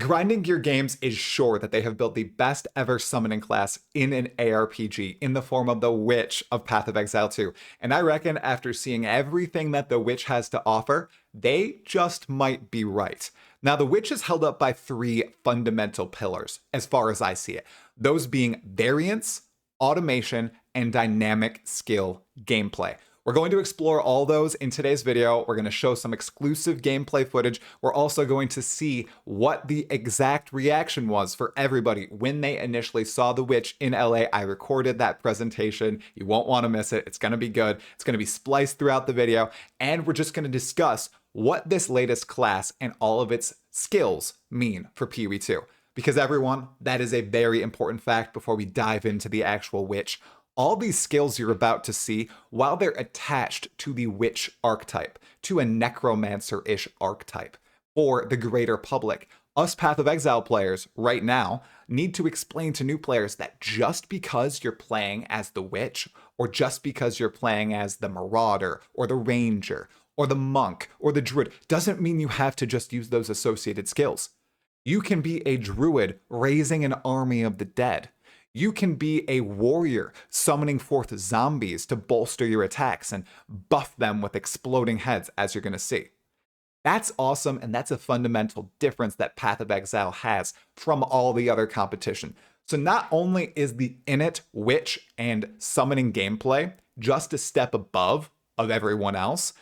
Grinding Gear Games is sure that they have built the best ever summoning class in an ARPG in the form of the Witch of Path of Exile 2. And I reckon after seeing everything that the Witch has to offer, they just might be right. Now, the Witch is held up by three fundamental pillars, as far as I see it. Those being variance, automation, and dynamic skill gameplay. We're going to explore all those in today's video. We're going to show some exclusive gameplay footage. We're also going to see what the exact reaction was for everybody when they initially saw the Witch in LA. I recorded that presentation. You won't want to miss it. It's going to be good. It's going to be spliced throughout the video. And we're just going to discuss what this latest class and all of its skills mean for PoE2. Because everyone, that is a very important fact before we dive into the actual Witch. All these skills you're about to see, while they're attached to the Witch archetype, to a Necromancer-ish archetype, for the greater public, us Path of Exile players right now need to explain to new players that just because you're playing as the Witch, or just because you're playing as the Marauder, or the Ranger, or the Monk, or the Druid, doesn't mean you have to just use those associated skills. You can be a Druid raising an army of the dead. You can be a warrior summoning forth zombies to bolster your attacks and buff them with exploding heads, as you're going to see. That's awesome, and that's a fundamental difference that Path of Exile has from all the other competition. So not only is the Init, Witch, and summoning gameplay just a step above of everyone else,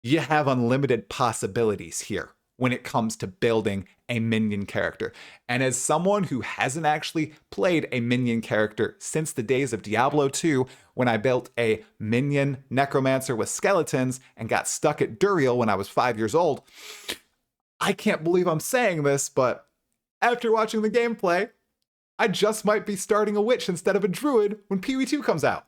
you have unlimited possibilities here when it comes to building a minion character. And as someone who hasn't actually played a minion character since the days of Diablo 2, when I built a minion necromancer with skeletons and got stuck at Duriel when I was 5 years old, I can't believe I'm saying this, but after watching the gameplay, I just might be starting a Witch instead of a Druid when PoE2 comes out.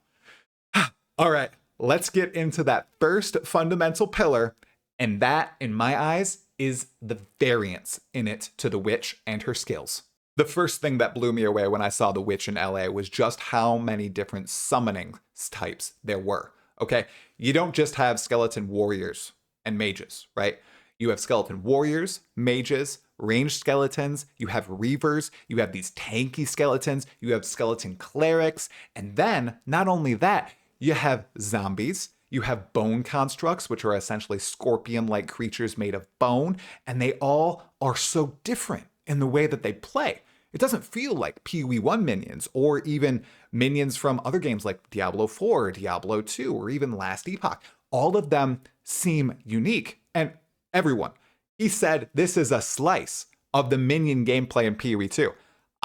All right, let's get into that first fundamental pillar, and that, in my eyes, is the variance in it to the Witch and her skills. The first thing that blew me away when I saw the Witch in LA was just how many different summoning types there were. Okay, you don't just have skeleton warriors and mages, right? You have skeleton warriors, mages, ranged skeletons, you have reavers, you have these tanky skeletons, you have skeleton clerics, and then, not only that, you have zombies, you have bone constructs, which are essentially scorpion-like creatures made of bone, and they all are so different in the way that they play. It doesn't feel like PoE1 minions, or even minions from other games like Diablo 4, or Diablo 2, or even Last Epoch. All of them seem unique, and everyone, he said this is a slice of the minion gameplay in PoE2.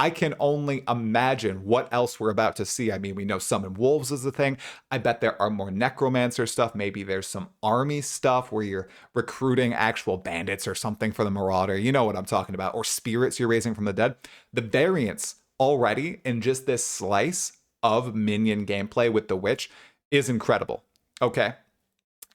I can only imagine what else we're about to see. I mean, we know summon wolves is a thing. I bet there are more necromancer stuff. Maybe there's some army stuff where you're recruiting actual bandits or something for the Marauder. You know what I'm talking about. Or spirits you're raising from the dead. The variance already in just this slice of minion gameplay with the Witch is incredible. Okay.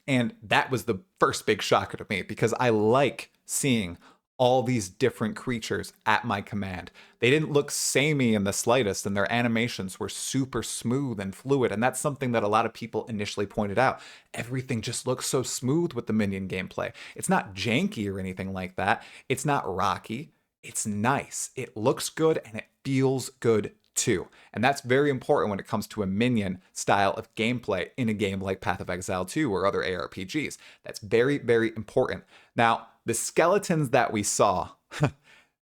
And that was the first big shocker to me because I like seeing all these different creatures at my command. They didn't look samey in the slightest, and their animations were super smooth and fluid, and that's something that a lot of people initially pointed out. Everything just looks so smooth with the minion gameplay. It's not janky or anything like that. It's not rocky. It's nice. It looks good, and it feels good too. And that's very important when it comes to a minion style of gameplay in a game like Path of Exile 2 or other ARPGs. That's very, very important. Now, the skeletons that we saw,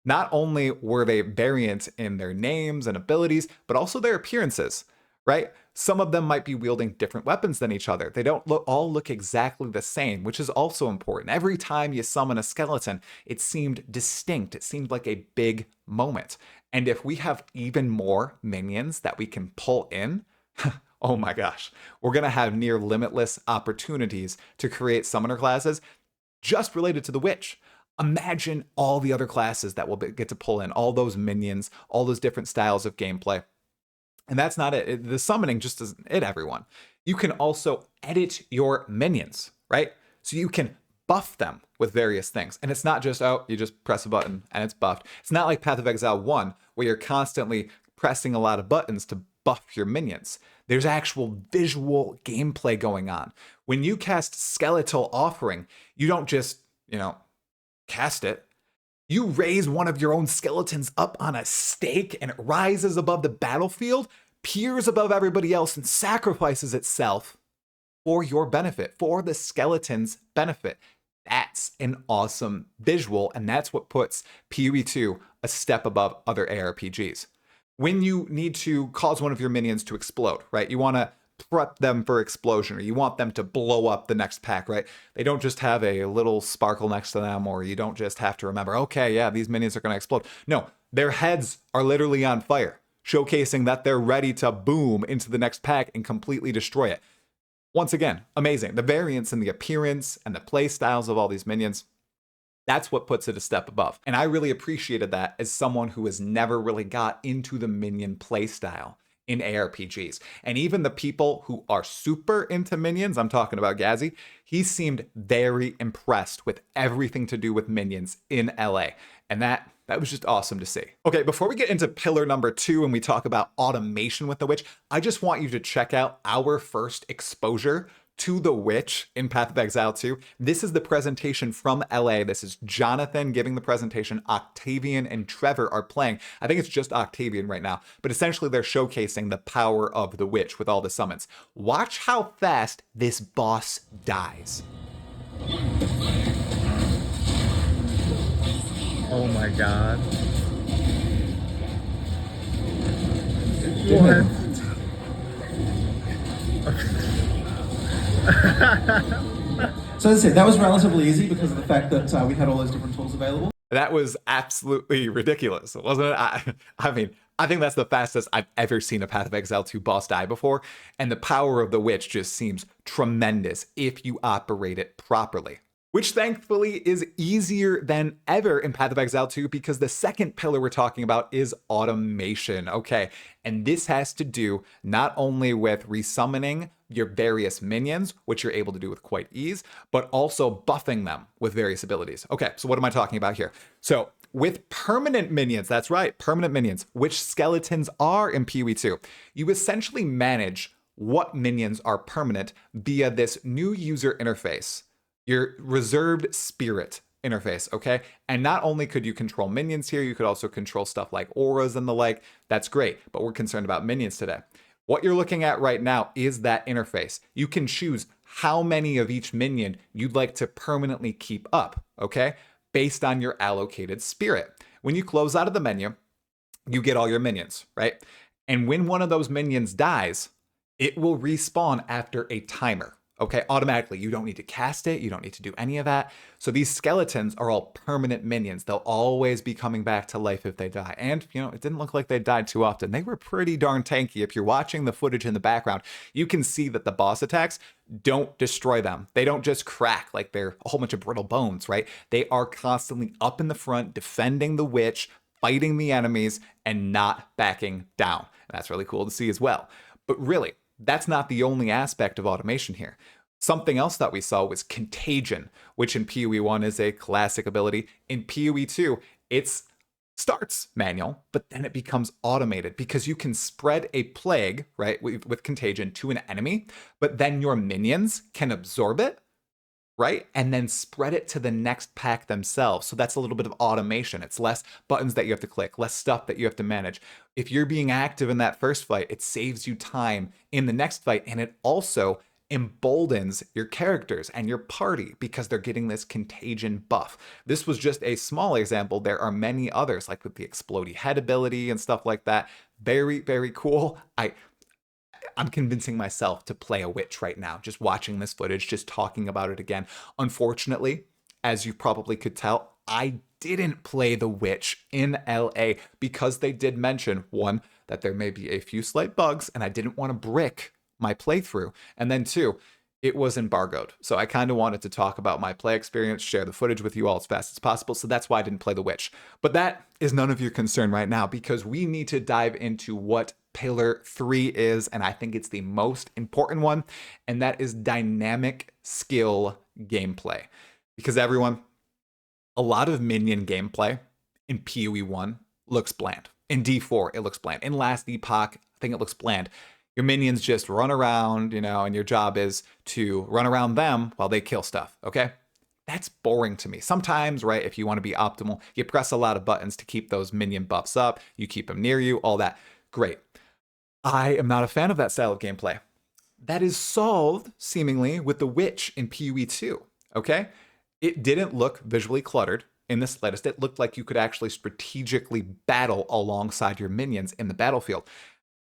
not only were they variant in their names and abilities, but also their appearances, right? Some of them might be wielding different weapons than each other. They don't all look exactly the same, which is also important. Every time you summon a skeleton, it seemed distinct. It seemed like a big moment. And if we have even more minions that we can pull in, oh my gosh, we're going to have near limitless opportunities to create summoner classes just related to the Witch. Imagine all the other classes that we'll get to pull in, all those minions, all those different styles of gameplay. And that's not it. The summoning just isn't it, everyone. You can also edit your minions, right? So you can buff them with various things. And it's not just, oh, you just press a button and it's buffed. It's not like Path of Exile 1, where you're constantly pressing a lot of buttons to buff your minions. There's actual visual gameplay going on. When you cast Skeletal Offering, you don't just, cast it. You raise one of your own skeletons up on a stake and it rises above the battlefield, peers above everybody else, and sacrifices itself for your benefit, for the skeleton's benefit. That's an awesome visual, and that's what puts PoE 2 a step above other ARPGs. When you need to cause one of your minions to explode, right? You want to prep them for explosion, or you want them to blow up the next pack, right? They don't just have a little sparkle next to them, or you don't just have to remember, okay, yeah, these minions are going to explode. No, their heads are literally on fire, showcasing that they're ready to boom into the next pack and completely destroy it. Once again, amazing. The variance and the appearance and the play styles of all these minions, that's what puts it a step above. And I really appreciated that as someone who has never really got into the minion playstyle in ARPGs. And even the people who are super into minions, I'm talking about Gazzy, he seemed very impressed with everything to do with minions in LA. And that was just awesome to see. Okay, before we get into pillar number 2 and we talk about automation with the witch, I just want you to check out our first exposure to the witch in Path of Exile 2. This is the presentation from LA. This is Jonathan giving the presentation. Octavian and Trevor are playing. I think it's just Octavian right now, but essentially they're showcasing the power of the witch with all the summons. Watch how fast this boss dies. Oh my god. What? So as I said, that was relatively easy because of the fact that we had all those different tools available. That was absolutely ridiculous, wasn't it? I mean, I think that's the fastest I've ever seen a Path of Exile 2 boss die before, and the power of the witch just seems tremendous if you operate it properly. Which thankfully is easier than ever in Path of Exile 2 because the second pillar we're talking about is automation, okay? And this has to do not only with resummoning your various minions, which you're able to do with quite ease, but also buffing them with various abilities. Okay, so what am I talking about here? So with permanent minions, that's right, permanent minions, which skeletons are in PoE 2, you essentially manage what minions are permanent via this new user interface, your reserved spirit interface, okay? And not only could you control minions here, you could also control stuff like auras and the like. That's great, but we're concerned about minions today. What you're looking at right now is that interface. You can choose how many of each minion you'd like to permanently keep up, okay? Based on your allocated spirit. When you close out of the menu, you get all your minions, right? And when one of those minions dies, it will respawn after a timer. Okay, automatically. You don't need to cast it. You don't need to do any of that. So these skeletons are all permanent minions. They'll always be coming back to life if they die. And, you know, it didn't look like they died too often. They were pretty darn tanky. If you're watching the footage in the background, you can see that the boss attacks don't destroy them. They don't just crack like they're a whole bunch of brittle bones, right? They are constantly up in the front, defending the witch, fighting the enemies, and not backing down. And that's really cool to see as well. But really, that's not the only aspect of automation here. Something else that we saw was contagion, which in PoE 1 is a classic ability. In PoE 2, it starts manual, but then it becomes automated because you can spread a plague, right, with contagion to an enemy, but then your minions can absorb it, right? And then spread it to the next pack themselves. So that's a little bit of automation. It's less buttons that you have to click, less stuff that you have to manage. If you're being active in that first fight, it saves you time in the next fight. And it also emboldens your characters and your party because they're getting this contagion buff. This was just a small example. There are many others, like with the explodey head ability and stuff like that. Very, very cool. I'm convincing myself to play a witch right now, just watching this footage, just talking about it again. Unfortunately, as you probably could tell, I didn't play the witch in LA because they did mention, one, that there may be a few slight bugs, and I didn't want to brick my playthrough. And then two, it was embargoed. So I kind of wanted to talk about my play experience, share the footage with you all as fast as possible. So that's why I didn't play the witch. But that is none of your concern right now because we need to dive into what pillar 3 is, and I think it's the most important one, and that is dynamic skill gameplay. Because everyone, a lot of minion gameplay in PoE 1 looks bland. In D4, it looks bland. In Last Epoch, I think it looks bland. Your minions just run around, you know, and your job is to run around them while they kill stuff, okay? That's boring to me. Sometimes, right, if you want to be optimal, you press a lot of buttons to keep those minion buffs up, you keep them near you, all that. Great. I am not a fan of that style of gameplay. That is solved, seemingly, with the Witch in PoE 2, okay? It didn't look visually cluttered in the slightest. It looked like you could actually strategically battle alongside your minions in the battlefield.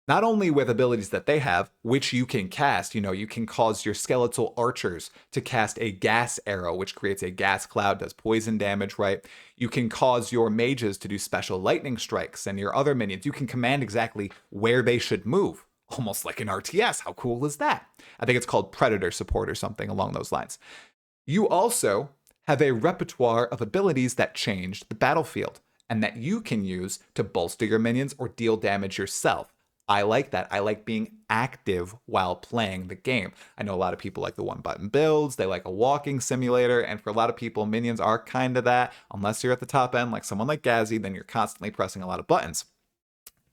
Not only with abilities that they have, which you can cast, you can cause your skeletal archers to cast a gas arrow, which creates a gas cloud, does poison damage, right? You can cause your mages to do special lightning strikes, and your other minions, you can command exactly where they should move, almost like an RTS. How cool is that? I think it's called Predator support or something along those lines. You also have a repertoire of abilities that change the battlefield and that you can use to bolster your minions or deal damage yourself. I like that. I like being active while playing the game. I know a lot of people like the one button builds, they like a walking simulator, and for a lot of people, minions are kind of that. Unless you're at the top end, like someone like Gazzy, then you're constantly pressing a lot of buttons.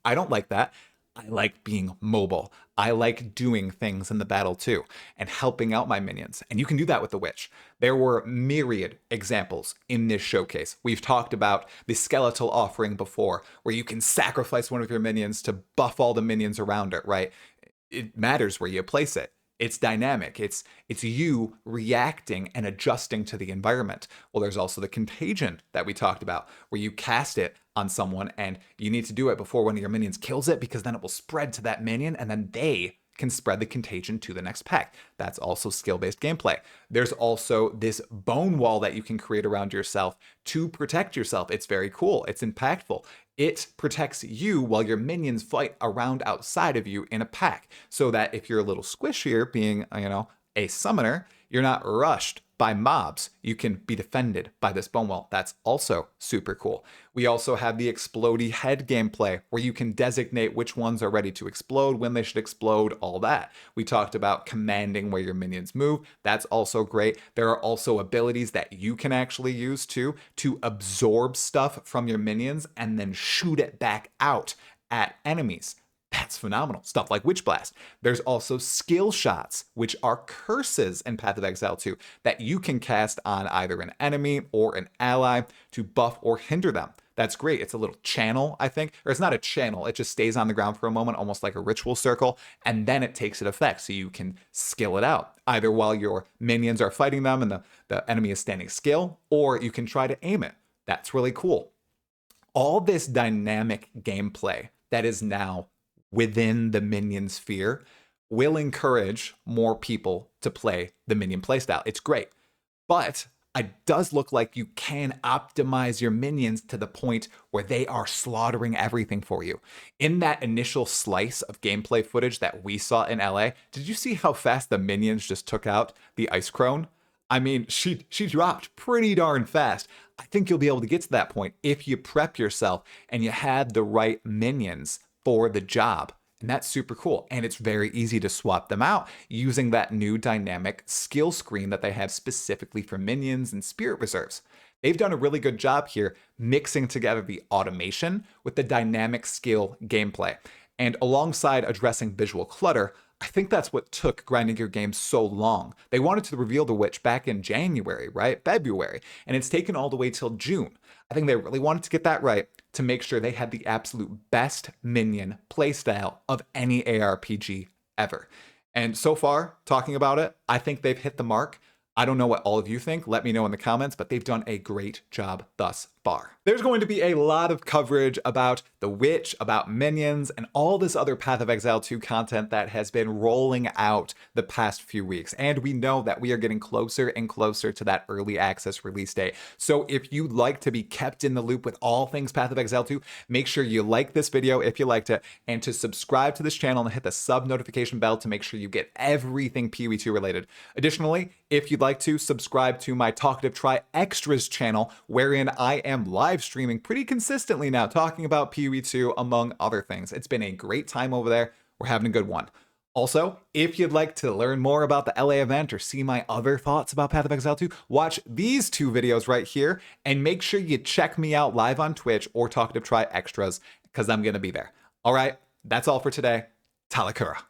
I don't like that. I like being mobile. I like doing things in the battle too and helping out my minions. And you can do that with the Witch. There were myriad examples in this showcase. We've talked about the skeletal offering before, where you can sacrifice one of your minions to buff all the minions around it, right? It matters where you place it. It's dynamic. It's you reacting and adjusting to the environment. Well, there's also the contagion that we talked about, where you cast it on someone and you need to do it before one of your minions kills it, because then it will spread to that minion and then they can spread the contagion to the next pack. That's also skill-based gameplay. There's also this bone wall that you can create around yourself to protect yourself. It's very cool. It's impactful. It protects you while your minions fight around outside of you in a pack, so that if you're a little squishier, being, a summoner, you're not rushed by mobs. You can be defended by this bone wall. That's also super cool. We also have the explodey head gameplay, where you can designate which ones are ready to explode, when they should explode, all that. We talked about commanding where your minions move. That's also great. There are also abilities that you can actually use too, to absorb stuff from your minions and then shoot it back out at enemies. That's phenomenal. Stuff like Witch Blast. There's also skill shots, which are curses in Path of Exile 2 that you can cast on either an enemy or an ally to buff or hinder them. That's great. It's a little channel, I think. Or it's not a channel. It just stays on the ground for a moment, almost like a ritual circle, and then it takes it effect. So you can skill it out, either while your minions are fighting them and the enemy is standing still, or you can try to aim it. That's really cool. All this dynamic gameplay that is now within the minion sphere will encourage more people to play the minion playstyle. It's great. But it does look like you can optimize your minions to the point where they are slaughtering everything for you. In that initial slice of gameplay footage that we saw in LA, did you see how fast the minions just took out the Ice Crone? I mean, she dropped pretty darn fast. I think you'll be able to get to that point if you prep yourself and you had the right minions for the job. And that's super cool. And it's very easy to swap them out using that new dynamic skill screen that they have specifically for minions and spirit reserves. They've done a really good job here mixing together the automation with the dynamic skill gameplay. And alongside addressing visual clutter, I think that's what took Grinding Gear Games so long. They wanted to reveal the Witch back in January, right? February. And it's taken all the way till June. I think they really wanted to get that right to make sure they had the absolute best minion playstyle of any ARPG ever. And so far, talking about it, I think they've hit the mark. I don't know what all of you think. Let me know in the comments, but they've done a great job thus far. There's going to be a lot of coverage about the Witch, about minions, and all this other Path of Exile 2 content that has been rolling out the past few weeks. And we know that we are getting closer and closer to that early access release date. So if you'd like to be kept in the loop with all things Path of Exile 2, make sure you like this video if you liked it, and to subscribe to this channel and hit the sub notification bell to make sure you get everything PoE 2 related. Additionally, if you'd like to subscribe to my Talkative Try Extras channel, wherein I am live streaming pretty consistently now, talking about PoE 2 among other things. It's been a great time over there. We're having a good one. Also, if you'd like to learn more about the LA event or see my other thoughts about Path of Exile 2, watch these two videos right here, and make sure you check me out live on Twitch or Talkative Try Extras, because I'm going to be there. All right, that's all for today. Talakura.